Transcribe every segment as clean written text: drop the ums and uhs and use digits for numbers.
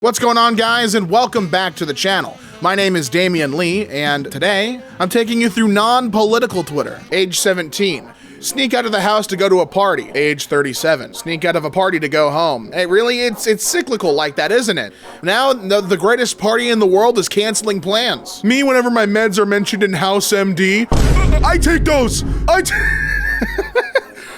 What's going on, guys, and welcome back to the channel. My name is Damian Lee, and today I'm taking you through non-political Twitter. Age 17. Sneak out of the house to go to a party. Age 37. Sneak out of a party to go home. Hey, really, it's cyclical like that, isn't it? Now, the greatest party in the world is canceling plans. Me, whenever my meds are mentioned in House MD, I take those!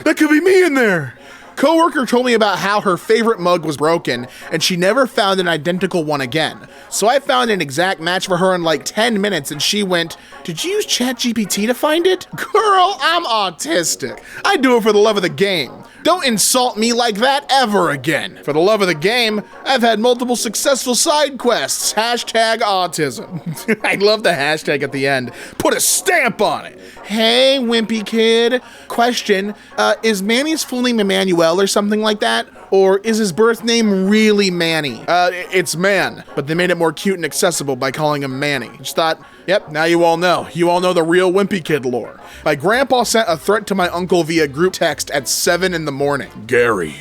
That could be me in there! Coworker told me about how her favorite mug was broken and she never found an identical one again. So I found an exact match for her in like 10 minutes and she went, "Did you use ChatGPT to find it?" Girl, I'm autistic. I do it for the love of the game. Don't insult me like that ever again. For the love of the game, I've had multiple successful side quests. Hashtag autism. I love the hashtag at the end. Put a stamp on it. Hey, wimpy kid. Question, is Manny's full name Emmanuel or something like that? Or is his birth name really Manny? It's Man, but they made it more cute and accessible by calling him Manny. Just thought, yep, now you all know. You all know the real wimpy kid lore. My grandpa sent a threat to my uncle via group text at 7 in the morning. Gary.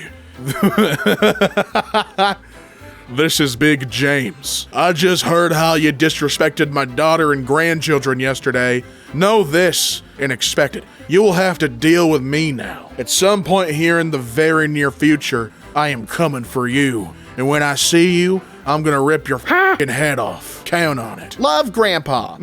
This is Big James. I just heard how you disrespected my daughter and grandchildren yesterday. Know this and expect it. You will have to deal with me now. At some point here in the very near future, I am coming for you. And when I see you, I'm gonna rip your f***ing head off. Count on it. Love, Grandpa.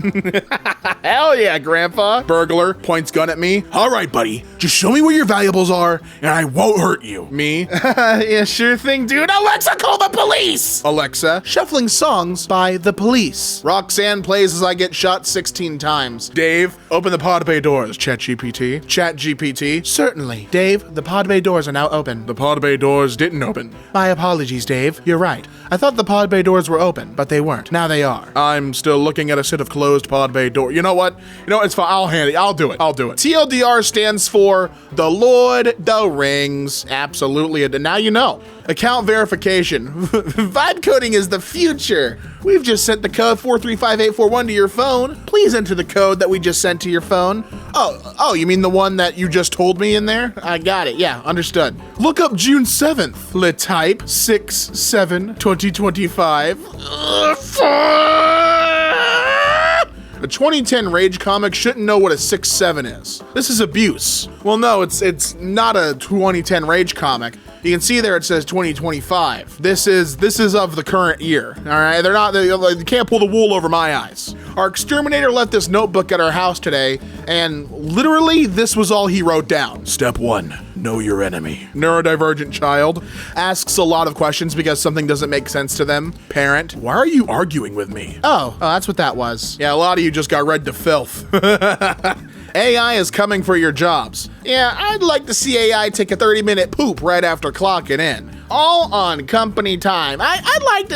Hell yeah, Grandpa. Burglar points gun at me. All right, buddy. Just show me where your valuables are, and I won't hurt you. Me? Yeah, sure thing, dude. Alexa, call the police! Alexa, shuffling songs by The Police. Roxanne plays as I get shot 16 times. Dave, open the pod bay doors. ChatGPT. ChatGPT. Certainly. Dave, the pod bay doors are now open. The pod bay doors didn't open. My apologies, Dave. You're right. I thought the pod bay doors were open, but they weren't. Now they are. I'm still looking at a set of closed pod bay door. You know what? It's fine. I'll handle it. I'll do it. TLDR stands for The Lord the Rings. Absolutely. And now you know. Account verification. Vibe coding is the future. We've just sent the code 435841 to your phone. Please enter the code that we just sent to your phone. Oh, you mean the one that you just told me in there? I got it. Yeah, understood. Look up June 7th. Le type 6/7/2025. A 2010 Rage comic shouldn't know what a 6/7 is. This is abuse. Well, no, it's not a 2010 Rage comic. You can see there it says 2025. This is of the current year. All right, they can't pull the wool over my eyes. Our exterminator left this notebook at our house today, and literally this was all he wrote down. Step 1, know your enemy. Neurodivergent child asks a lot of questions because something doesn't make sense to them. Parent, why are you arguing with me? Oh, that's what that was. Yeah, a lot of you just got read to filth. AI is coming for your jobs. Yeah, I'd like to see AI take a 30-minute poop right after clocking in. All on company time. I'd like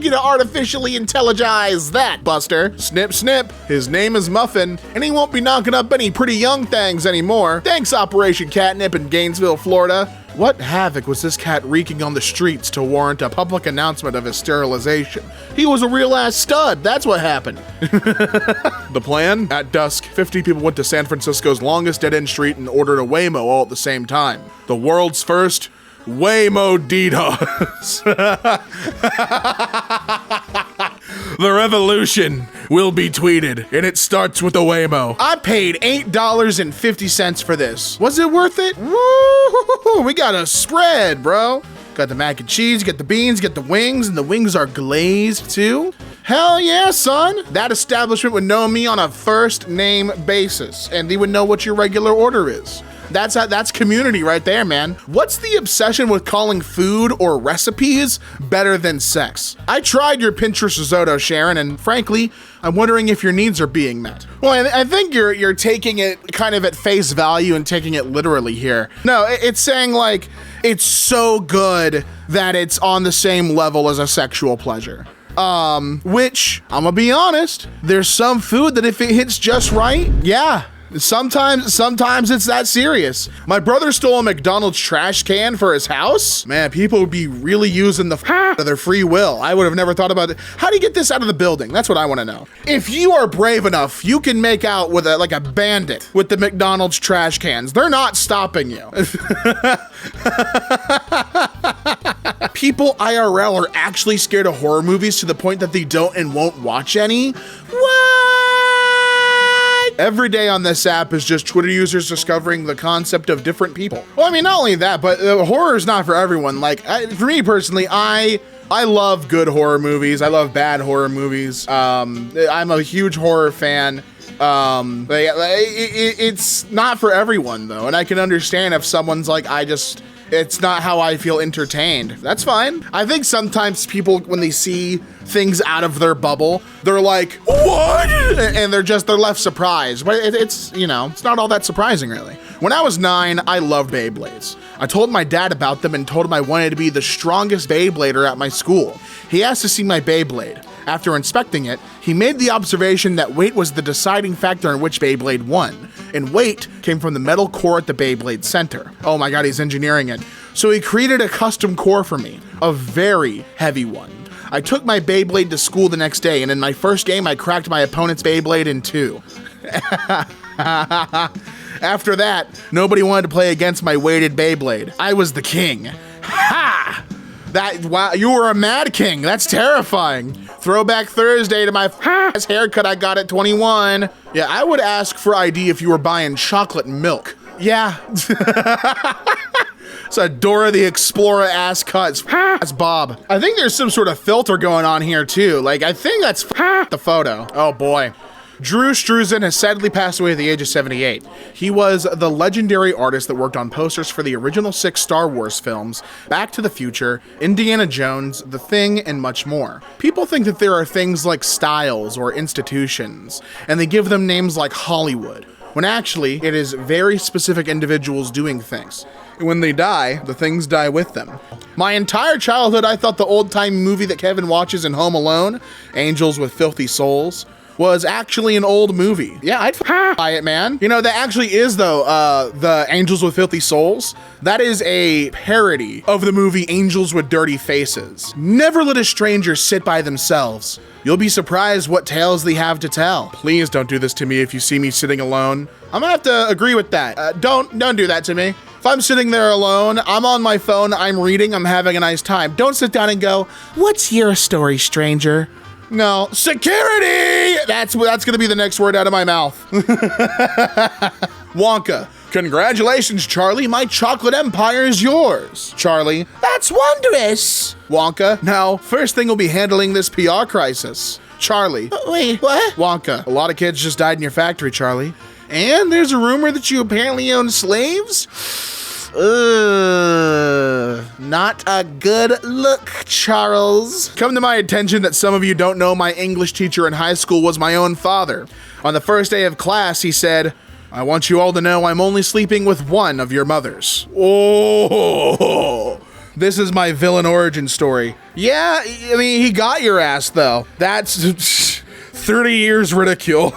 you to artificially intelligize that, Buster. Snip, snip. His name is Muffin, and he won't be knocking up any pretty young things anymore. Thanks, Operation Catnip in Gainesville, Florida. What havoc was this cat wreaking on the streets to warrant a public announcement of his sterilization? He was a real-ass stud, that's what happened. The plan? At dusk, 50 people went to San Francisco's longest dead-end street and ordered a Waymo all at the same time. The world's first Waymo DDoS. The revolution will be tweeted, and it starts with a Waymo. I paid $8.50 for this. Was it worth it? Woo! We got a spread, bro. Got the mac and cheese, get the beans, get the wings, and the wings are glazed too. Hell yeah, son. That establishment would know me on a first name basis, and they would know what your regular order is. That's community right there, man. What's the obsession with calling food or recipes better than sex? I tried your Pinterest risotto, Sharon, and frankly, I'm wondering if your needs are being met. Well, I think you're taking it kind of at face value and taking it literally here. No, it's saying like, it's so good that it's on the same level as a sexual pleasure. Which, I'm gonna be honest, there's some food that if it hits just right, yeah. Sometimes it's that serious. My brother stole a McDonald's trash can for his house. Man, people would be really using the of their free will. I would have never thought about it. How do you get this out of the building? That's what I want to know. If you are brave enough, you can make out with like a bandit with the McDonald's trash cans. They're not stopping you. people IRL are actually scared of horror movies to the point that they don't and won't watch any? What? Every day on this app is just Twitter users discovering the concept of different people. Well, I mean, not only that, but horror is not for everyone. Like, for me personally, I love good horror movies. I love bad horror movies. I'm a huge horror fan. It's not for everyone though, and I can understand if someone's like, it's not how I feel entertained. That's fine. I think sometimes people, when they see things out of their bubble, they're like, what? And they're left surprised. But it's not all that surprising really. When I was 9, I loved Beyblades. I told my dad about them and told him I wanted to be the strongest Beyblader at my school. He asked to see my Beyblade. After inspecting it, he made the observation that weight was the deciding factor in which Beyblade won, and weight came from the metal core at the Beyblade center. Oh my god, he's engineering it. So he created a custom core for me, a very heavy one. I took my Beyblade to school the next day, and in my first game, I cracked my opponent's Beyblade in 2. After that, nobody wanted to play against my weighted Beyblade. I was the king. Ha! Wow, you were a mad king. That's terrifying. Throwback Thursday to my haircut I got at 21. Yeah, I would ask for ID if you were buying chocolate milk. Yeah. It's a Dora the Explorer ass cut. That's Bob. I think there's some sort of filter going on here too. Like, I think that's the photo. Oh boy. Drew Struzan has sadly passed away at the age of 78. He was the legendary artist that worked on posters for the original 6 Star Wars films, Back to the Future, Indiana Jones, The Thing, and much more. People think that there are things like styles or institutions, and they give them names like Hollywood, when actually it is very specific individuals doing things. And when they die, the things die with them. My entire childhood, I thought the old-time movie that Kevin watches in Home Alone, Angels with Filthy Souls, was actually an old movie. Yeah, I'd buy it, man. You know, that actually is, though, the Angels with Filthy Souls. That is a parody of the movie Angels with Dirty Faces. Never let a stranger sit by themselves. You'll be surprised what tales they have to tell. Please don't do this to me if you see me sitting alone. I'm gonna have to agree with that. Don't do that to me. If I'm sitting there alone, I'm on my phone, I'm reading, I'm having a nice time. Don't sit down and go, "What's your story, stranger?" No, security! That's gonna be the next word out of my mouth. Wonka. Congratulations, Charlie. My chocolate empire is yours. Charlie. That's wondrous. Wonka. Now, first thing will be handling this PR crisis. Charlie. Wait, what? Wonka. A lot of kids just died in your factory, Charlie. And there's a rumor that you apparently own slaves? Not a good look, Charles. Come to my attention that some of you don't know my English teacher in high school was my own father. On the first day of class, he said, "I want you all to know I'm only sleeping with one of your mothers." Oh, this is my villain origin story. Yeah, I mean, he got your ass, though. That's 30 years ridicule.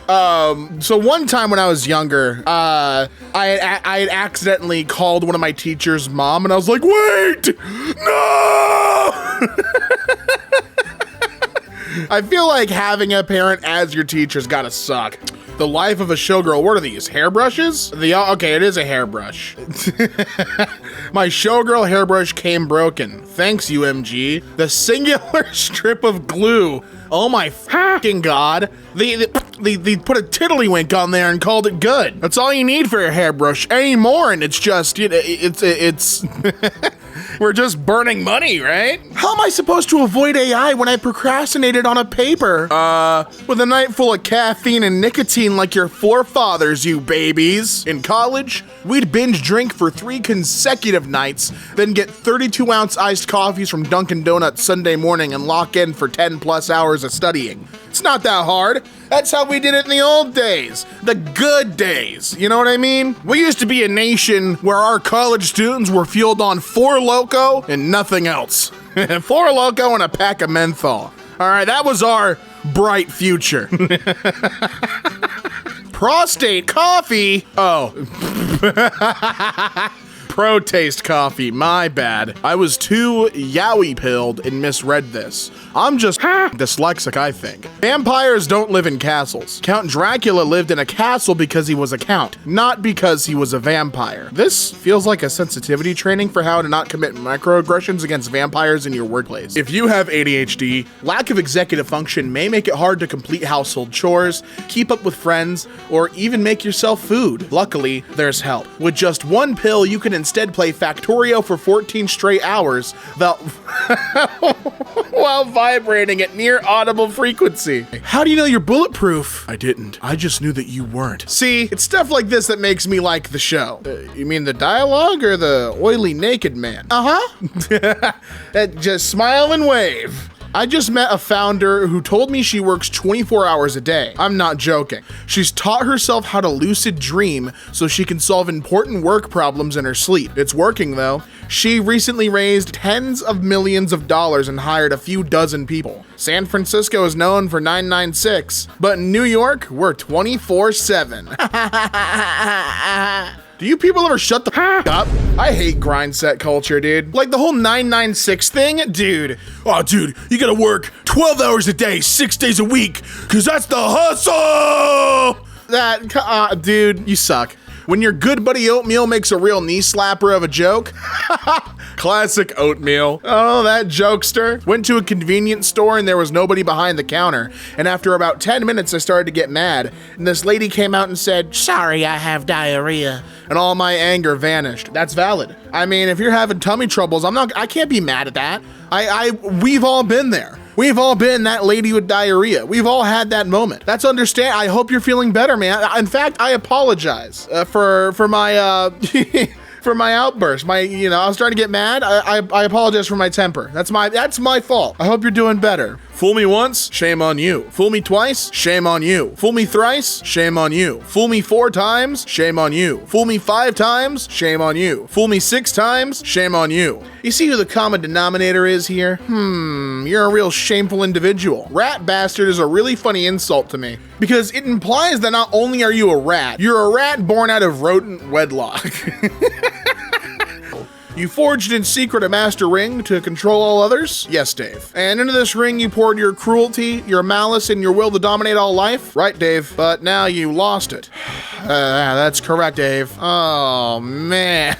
So one time when I was younger, I had accidentally called one of my teachers' mom, and I was like, "Wait, no!" I feel like having a parent as your teacher's gotta suck. The life of a showgirl. What are these, hairbrushes? Okay, it is a hairbrush. My showgirl hairbrush came broken. Thanks, UMG. The singular strip of glue. Oh my fucking god. They put a tiddlywink on there and called it good. That's all you need for a hairbrush anymore, and it's just, it's we're just burning money, right? How am I supposed to avoid AI when I procrastinated on a paper? With a night full of caffeine and nicotine like your forefathers, you babies. In college, we'd binge drink for 3 consecutive nights, then get 32-ounce iced coffees from Dunkin' Donuts Sunday morning and lock in for 10 plus hours of studying. It's not that hard. That's how we did it in the old days. The good days. You know what I mean? We used to be a nation where our college students were fueled on 4 Loko and nothing else. 4 Loko and a pack of menthol. All right, that was our bright future. Prostate coffee. Oh. Pro taste coffee, my bad. I was too yowie pilled and misread this. I'm just dyslexic, I think. Vampires don't live in castles. Count Dracula lived in a castle because he was a count, not because he was a vampire. This feels like a sensitivity training for how to not commit microaggressions against vampires in your workplace. If you have ADHD, lack of executive function may make it hard to complete household chores, keep up with friends, or even make yourself food. Luckily, there's help. With just one pill, you can instead play Factorio for 14 straight hours while vibrating at near audible frequency. How do you know you're bulletproof? I didn't. I just knew that you weren't. See, it's stuff like this that makes me like the show. You mean the dialogue or the oily naked man? Just smile and wave. I just met a founder who told me she works 24 hours a day. I'm not joking. She's taught herself how to lucid dream so she can solve important work problems in her sleep. It's working though. She recently raised tens of millions of dollars and hired a few dozen people. San Francisco is known for 996, but in New York, we're 24/7. Do you people ever shut the up? I hate grind set culture, dude. Like the whole 996 thing, dude. Oh, dude, you gotta work 12 hours a day, 6 days a week, cause that's the hustle! Dude, you suck. When your good buddy Oatmeal makes a real knee slapper of a joke. Classic Oatmeal. Oh, that jokester. Went to a convenience store and there was nobody behind the counter. And after about 10 minutes, I started to get mad. And this lady came out and said, "Sorry, I have diarrhea." And all my anger vanished. That's valid. I mean, if you're having tummy troubles, I can't be mad at that. We've all been there. We've all been that lady with diarrhea. We've all had that moment. That's understand. I hope you're feeling better, man. In fact, I apologize for my for my outburst. I was starting to get mad. I apologize for my temper. That's my fault. I hope you're doing better. Fool me once, shame on you. Fool me twice, shame on you. Fool me thrice, shame on you. Fool me 4 times, shame on you. Fool me 5 times, shame on you. Fool me 6 times, shame on you. You see who the common denominator is here? You're a real shameful individual. Rat bastard is a really funny insult to me because it implies that not only are you a rat, you're a rat born out of rodent wedlock. You forged in secret a master ring to control all others? Yes, Dave. And into this ring you poured your cruelty, your malice, and your will to dominate all life? Right, Dave. But now you lost it. That's correct, Dave. Oh, man.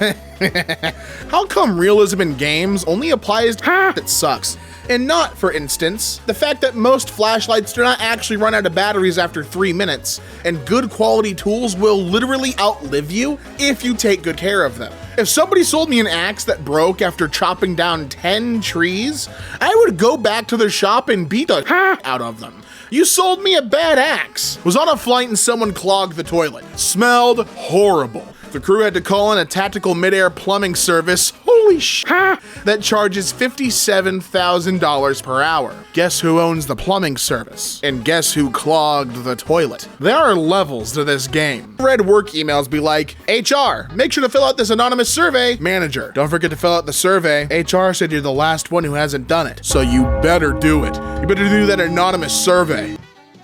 How come realism in games only applies to that sucks? And not, for instance, the fact that most flashlights do not actually run out of batteries after 3 minutes, and good quality tools will literally outlive you if you take good care of them. If somebody sold me an axe that broke after chopping down 10 trees, I would go back to their shop and beat the out of them. You sold me a bad axe. Was on a flight and someone clogged the toilet. Smelled horrible. The crew had to call in a tactical midair plumbing service, holy sh**, that charges $57,000 per hour. Guess who owns the plumbing service? And guess who clogged the toilet? There are levels to this game. Read work emails be like, HR, make sure to fill out this anonymous survey. Manager, don't forget to fill out the survey. HR said you're the last one who hasn't done it, so you better do it. You better do that anonymous survey.